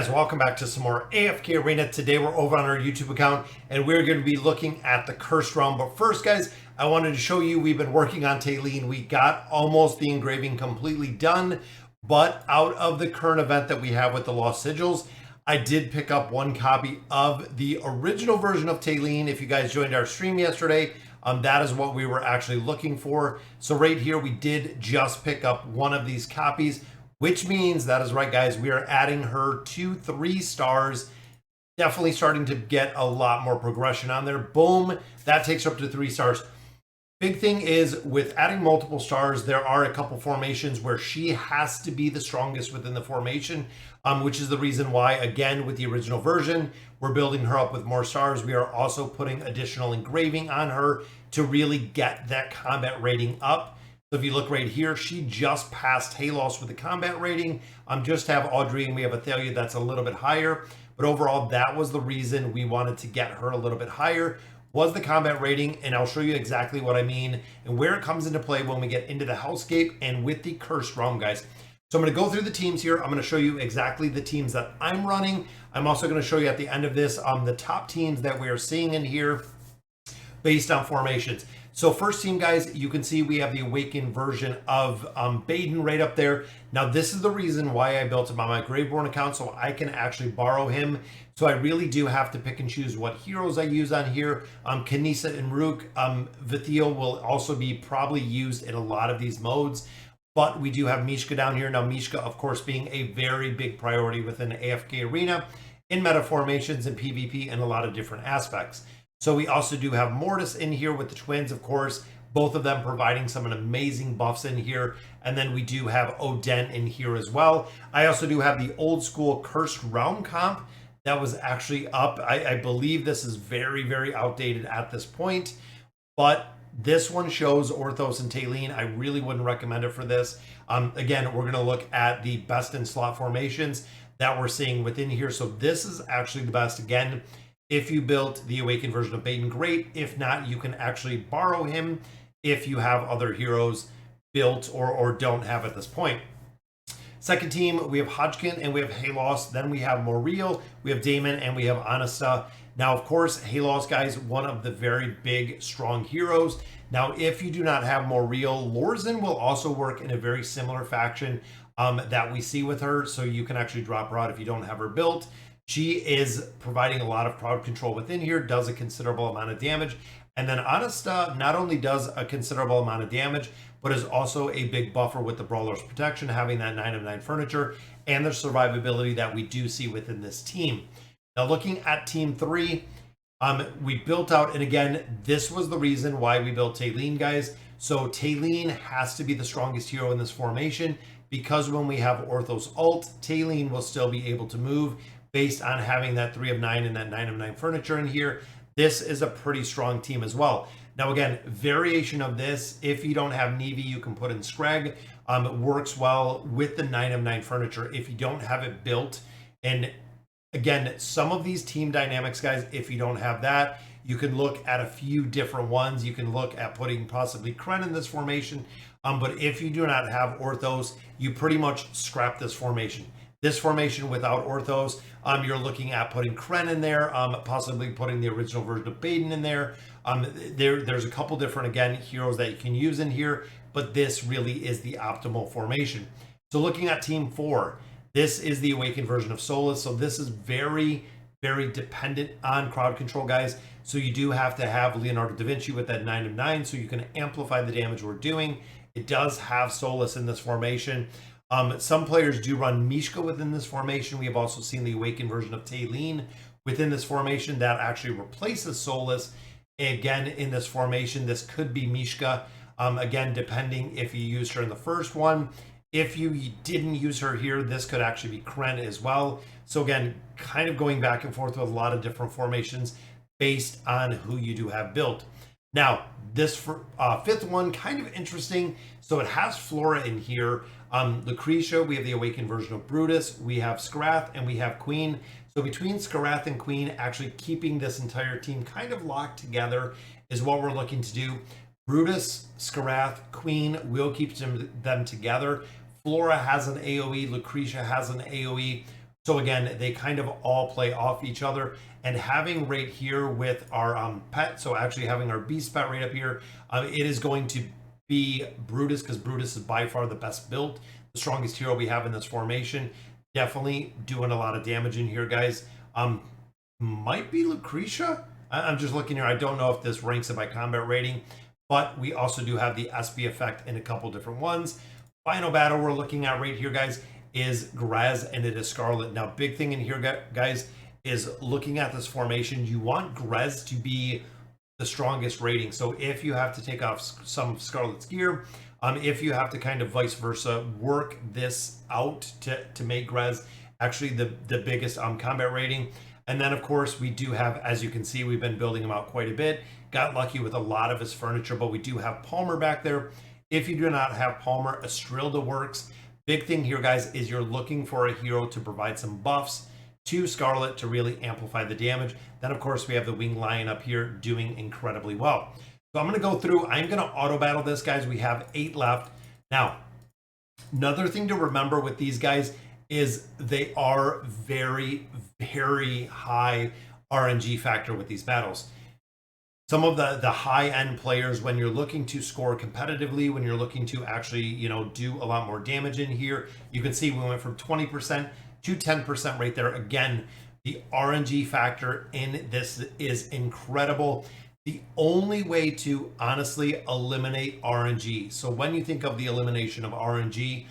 guys, welcome back to some more AFK Arena. Today we're over on our YouTube account and we're going to be looking at the cursed realm. But first guys, I wanted to show you we've been working on Talene. We got almost the engraving completely done, but out of the current event that we have with the Lost Sigils, I did pick up one copy of the original version of Talene. If you guys joined our stream yesterday, that is what we were actually looking for. So right here, we did just pick up one of these copies, which means that is right, guys. We are adding her to 3 stars. Definitely starting to get a lot more progression on there. Boom, that takes her up to 3 stars. Big thing is with adding multiple stars, there are a couple formations where she has to be the strongest within the formation, which is the reason why, again, with the original version, we're building her up with more stars. We are also putting additional engraving on her to really get that combat rating up. So if you look right here, she just passed Halos with the combat rating. Just have Audrey and we have Athalia that's a little bit higher. But overall, that was the reason we wanted to get her a little bit higher, was the combat rating. And I'll show you exactly what I mean and where it comes into play when we get into the Hellscape and with the Cursed Realm, guys. So I'm going to go through the teams here. I'm going to show you exactly the teams that I'm running. I'm also going to show you at the end of this the top teams that we are seeing in here based on formations. So first team, guys, you can see we have the Awakened version of Baden right up there. Now, this is the reason why I built him on my Graveborn account, so I can actually borrow him. So I really do have to pick and choose what heroes I use on here. Kanisa and Rook. Vithiel will also be probably used in a lot of these modes. But we do have Mishka down here. Now, Mishka, of course, being a very big priority within the AFK Arena in meta formations and PvP and a lot of different aspects. So we also do have Mortis in here with the twins, of course, both of them providing some amazing buffs in here. And then we do have Oden in here as well. I also do have the old school Cursed Realm comp that was actually up. I believe this is very, very outdated at this point, but this one shows Orthos and Talene. I really wouldn't recommend it for this. Again, we're going to look at the best in slot formations that we're seeing within here. So this is actually the best. Again, if you built the Awakened version of Baden, great. If not, you can actually borrow him if you have other heroes built or don't have at this point. Second team, we have Hodgkin and we have Halos. Then we have Moriel, we have Damon, and we have Anasta. Now, of course, Halos, guys, one of the very big, strong heroes. Now, if you do not have Moriel, Lorzen will also work in a very similar faction that we see with her. So you can actually drop her out if you don't have her built. She is providing a lot of crowd control within here, does a considerable amount of damage. And then Anasta not only does a considerable amount of damage, but is also a big buffer with the Brawler's Protection, having that 9 of 9 furniture and the survivability that we do see within this team. Now, looking at Team 3, we built out, and again, this was the reason why we built Talene, guys. So Talene has to be the strongest hero in this formation, because when we have Orthos ult, Talene will still be able to move based on having that 3 of 9 and that 9 of 9 furniture in here. This is a pretty strong team as well. Now, again, variation of this, if you don't have Navy, you can put in Scrag. It works well with the 9 of 9 furniture if you don't have it built. And again, some of these team dynamics, guys, if you don't have that, you can look at a few different ones. You can look at putting possibly Kren in this formation. But if you do not have Orthos, you pretty much scrap this formation. This formation without Orthos, you're looking at putting Kren in there, possibly putting the original version of Baden in there. There's a couple different, again, heroes that you can use in here, but this really is the optimal formation. So looking at Team 4, this is the Awakened version of Solus. So this is very, very dependent on crowd control, guys. So you do have to have Leonardo da Vinci with that 9 of 9 so you can amplify the damage we're doing. It does have Solus in this formation. Some players do run Mishka within this formation. We have also seen the Awakened version of Talene within this formation that actually replaces Solus. Again, in this formation, this could be Mishka. Again, depending if you used her in the first one. If you didn't use her here, this could actually be Kren as well. So again, kind of going back and forth with a lot of different formations based on who you do have built. Now, this fifth one, kind of interesting. So it has Flora in here. Lucretia, we have the Awakened version of Brutus, we have Skarath, and we have Queen. So between Skarath and Queen, actually keeping this entire team kind of locked together is what we're looking to do. Brutus, Skarath, Queen will keep them together. Flora has an AoE, Lucretia has an AoE. So again, they kind of all play off each other. And having right here with our pet, so actually having our beast pet right up here, it is going to be Brutus, because Brutus is by far the best built, the strongest hero we have in this formation. Definitely doing a lot of damage in here, guys. Might be Lucretia. I'm just looking here. I don't know if this ranks it by combat rating, but we also do have the SB effect in a couple different ones. Final battle we're looking at right here, guys, is Grez, and it is Scarlet. Now, big thing in here, guys, is looking at this formation. You want Grez to be the strongest rating. So if you have to take off some Scarlet's gear, if you have to kind of vice versa work this out to make Grez actually the biggest combat rating. And then of course we do have, as you can see, we've been building him out quite a bit. Got lucky with a lot of his furniture, but we do have Palmer back there. If you do not have Palmer, Estrilda works. Big thing here, guys, is you're looking for a hero to provide some buffs to Scarlet to really amplify the damage. Then of course we have the Winged Lion up here doing incredibly well. So I'm going to go through, I'm going to auto battle this, guys. We have 8 left. Now, another thing to remember with these guys is they are very, very high RNG factor with these battles. Some of the high-end players, when you're looking to score competitively, when you're looking to actually, you know, do a lot more damage in here, you can see we went from 20% to 10% right there. Again, the RNG factor in this is incredible. The only way to honestly eliminate RNG, so when you think of the elimination of RNG,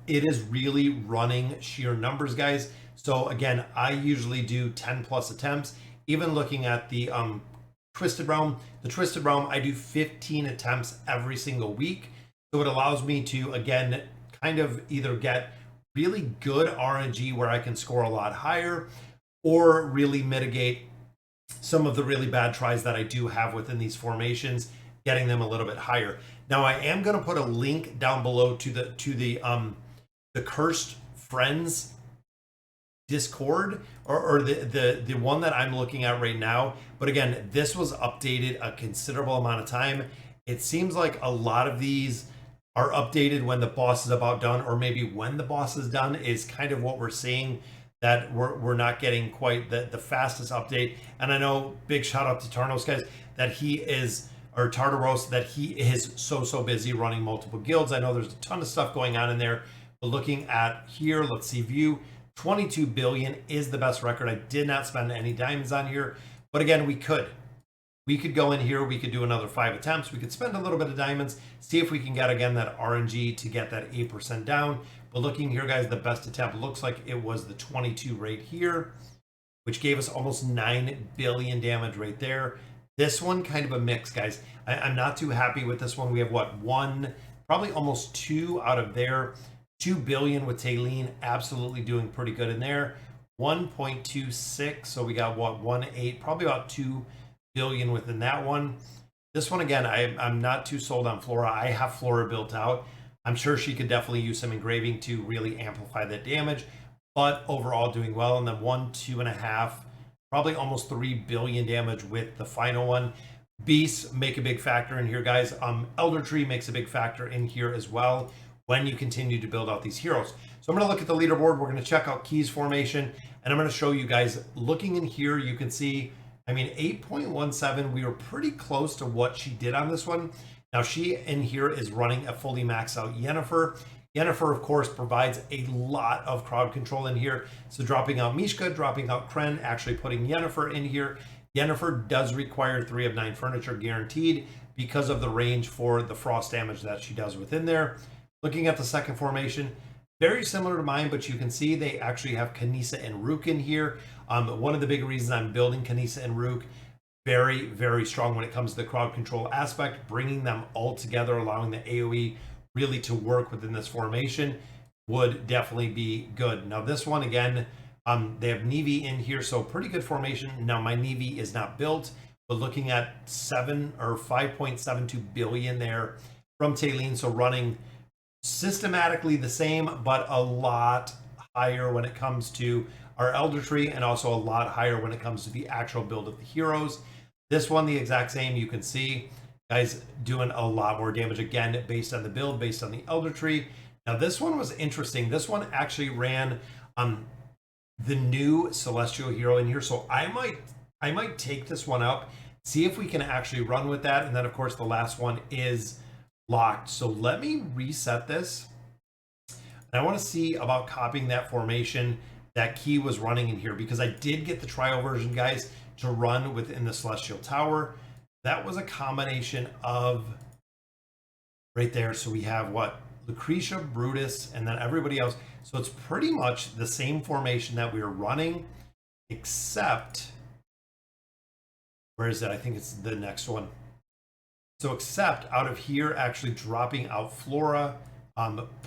it is really running sheer numbers, guys. So again, I usually do 10 plus attempts. Even looking at the Twisted Realm, I do 15 attempts every single week. So it allows me to, again, kind of either get really good RNG where I can score a lot higher, or really mitigate some of the really bad tries that I do have within these formations, getting them a little bit higher. Now I am going to put a link down below to the Cursed Friends Discord, or the one that I'm looking at right now. But again, this was updated a considerable amount of time. It seems like a lot of these are updated when the boss is about done, or maybe when the boss is done is kind of what we're seeing, that we're not getting quite the fastest update. And I know, big shout out to Tarnos, guys, that he is, or Tartaros, that he is so busy running multiple guilds. I know there's a ton of stuff going on in there, but looking at here, let's see, view 22 billion is the best record. I did not spend any diamonds on here, but again, we could go in here, we could do another 5 attempts, we could spend a little bit of diamonds, see if we can get again that RNG to get that 8% down. But looking here, guys, the best attempt looks like it was the 22 right here, which gave us almost 9 billion damage right there. This one, kind of a mix, guys. I'm not too happy with this one. We have what, one, probably almost 2 out of there. 2 billion with Talene, absolutely doing pretty good in there. 1.26, so we got what, 1.8, probably about 2 billion within that one. This one, again, I'm not too sold on Flora. I have Flora built out. I'm sure she could definitely use some engraving to really amplify that damage, but overall doing well. And then 1, 2.5, probably almost 3 billion damage with the final one. Beasts make a big factor in here, guys. Elder Tree makes a big factor in here as well when you continue to build out these heroes. So I'm going to look at the leaderboard. We're going to check out Keys formation, and I'm going to show you guys. Looking in here, you can see, I mean, 8.17, we were pretty close to what she did on this one. Now she in here is running a fully maxed out Yennefer. Yennefer, of course, provides a lot of crowd control in here. So dropping out Mishka, dropping out Kren, actually putting Yennefer in here. Yennefer does require 3 of 9 furniture guaranteed because of the range for the frost damage that she does within there. Looking at the second formation, very similar to mine, but you can see they actually have Kanisa and Rook in here. One of the big reasons I'm building Kanisa and Rook, very, very strong when it comes to the crowd control aspect, bringing them all together, allowing the AoE really to work within this formation would definitely be good. Now this one, again, they have Nevi in here, so pretty good formation. Now my Nevi is not built, but looking at 7 or 5.72 billion there from Talene, so running systematically the same, but a lot higher when it comes to our Elder Tree, and also a lot higher when it comes to the actual build of the heroes. This one, the exact same. You can see guys doing a lot more damage, again, based on the build, based on the Elder Tree. Now this one was interesting. This one actually ran the new celestial hero in here. So I might take this one up, see if we can actually run with that. And then of course the last one is locked. So let me reset this. And I want to see about copying that formation that Key was running in here, because I did get the trial version, guys, to run within the Celestial Tower. That was a combination of right there. So we have what? Lucretia, Brutus, and then everybody else. So it's pretty much the same formation that we were running, except, where is it? I think it's the next one. So except out of here, actually dropping out Flora,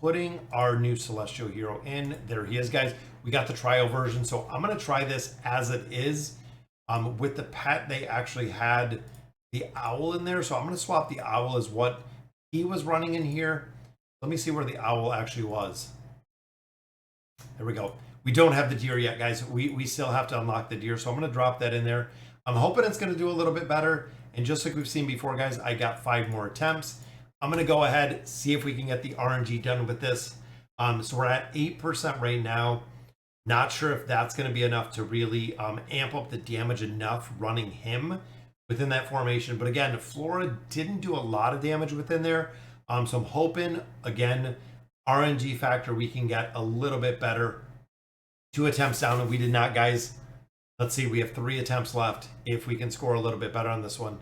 putting our new Celestial Hero in. There he is, guys. We got the trial version. So I'm going to try this as it is. With the pet, they actually had the owl in there. So I'm going to swap the owl as what he was running in here. Let me see where the owl actually was. There we go. We don't have the deer yet, guys. We still have to unlock the deer. So I'm going to drop that in there. I'm hoping it's going to do a little bit better. And just like we've seen before, guys, I got 5 more attempts. I'm going to go ahead, see if we can get the RNG done with this. So we're at 8% right now. Not sure if that's going to be enough to really amp up the damage enough running him within that formation. But again, Flora didn't do a lot of damage within there. So I'm hoping, again, RNG factor, we can get a little bit better. 2 attempts down, and we did not, guys. Let's see, we have 3 attempts left. If we can score a little bit better on this one,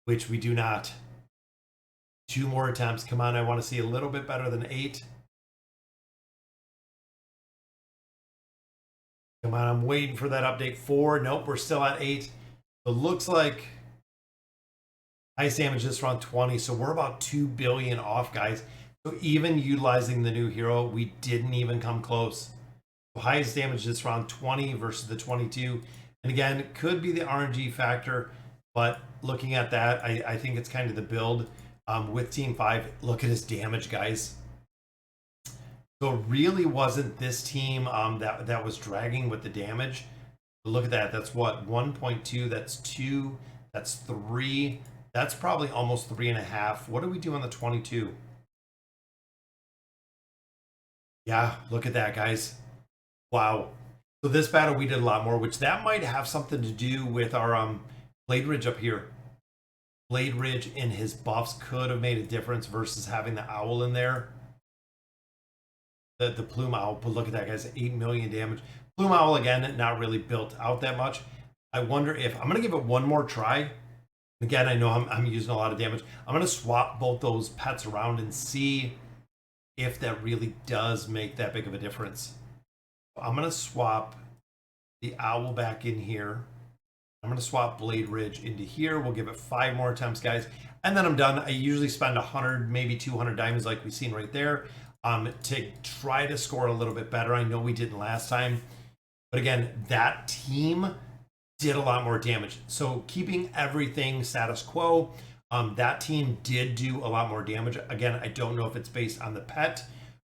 which we do not. 2 more attempts. Come on, I want to see a little bit better than 8. Come on, I'm waiting for that update. 4. Nope, we're still at 8. It looks like highest damage this round 20. So we're about 2 billion off, guys. So even utilizing the new hero, we didn't even come close. So highest damage this round 20 versus the 22. And again, it could be the RNG factor, but looking at that, I think it's kind of the build with Team 5. Look at his damage, guys. So it really wasn't this team that was dragging with the damage. But look at that. That's what? 1.2. That's 2. That's 3. That's probably almost 3.5. What do we do on the 22? Yeah, look at that, guys. Wow. So this battle we did a lot more, which that might have something to do with our Blade Ridge up here. Blade Ridge and his buffs could have made a difference versus having the owl in there. The Plume Owl, but look at that, guys, 8 million damage. Plume Owl, again, not really built out that much. I wonder if, I'm going to give it one more try. Again, I know I'm using a lot of damage. I'm going to swap both those pets around and see if that really does make that big of a difference. I'm going to swap the owl back in here. I'm going to swap Blade Ridge into here. We'll give it 5 more attempts, guys. And then I'm done. I usually spend 100, maybe 200 diamonds like we've seen right there. To try to score a little bit better. I know we didn't last time, but again, that team did a lot more damage. So keeping everything status quo, that team did do a lot more damage. Again, I don't know if it's based on the pet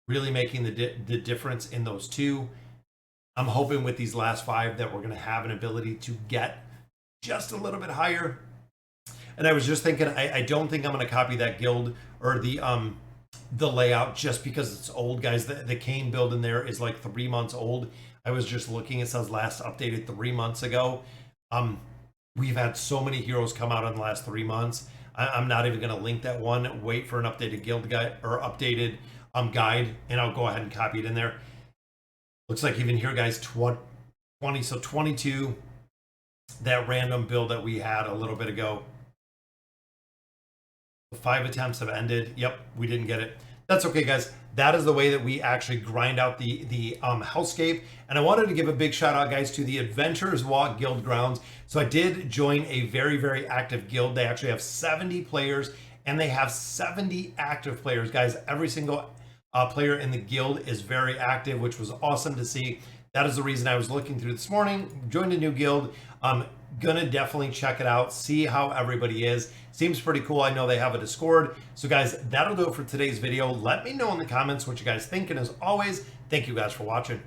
really making the difference in those two. I'm hoping with these last 5 that we're going to have an ability to get just a little bit higher. And I was just thinking, I don't think I'm going to copy that guild or the layout just because it's old, guys. The Kane build in there is like 3 months old. I was just looking, it says last updated 3 months ago. We've had so many heroes come out in the last 3 months. I'm not even going to link that one. Wait for an updated guild guide or updated guide, and I'll go ahead and copy it in there. Looks like even here, guys, 20, so 22, that random build that we had a little bit ago. 5 attempts have ended. Yep, we didn't get it. That's okay, guys. That is the way that we actually grind out the hellscape. And I wanted to give a big shout out, guys, to the Adventurers Walk Guild Grounds. So I did join a very, very active guild. They actually have 70 players, and they have 70 active players, guys. Every single player in the guild is very active, which was awesome to see. That is the reason I was looking through this morning, joined a new guild. Gonna definitely check it out, see how everybody is. Seems pretty cool. I know they have a Discord. So guys, that'll do it for today's video. Let me know in the comments what you guys think, and as always, thank you guys for watching.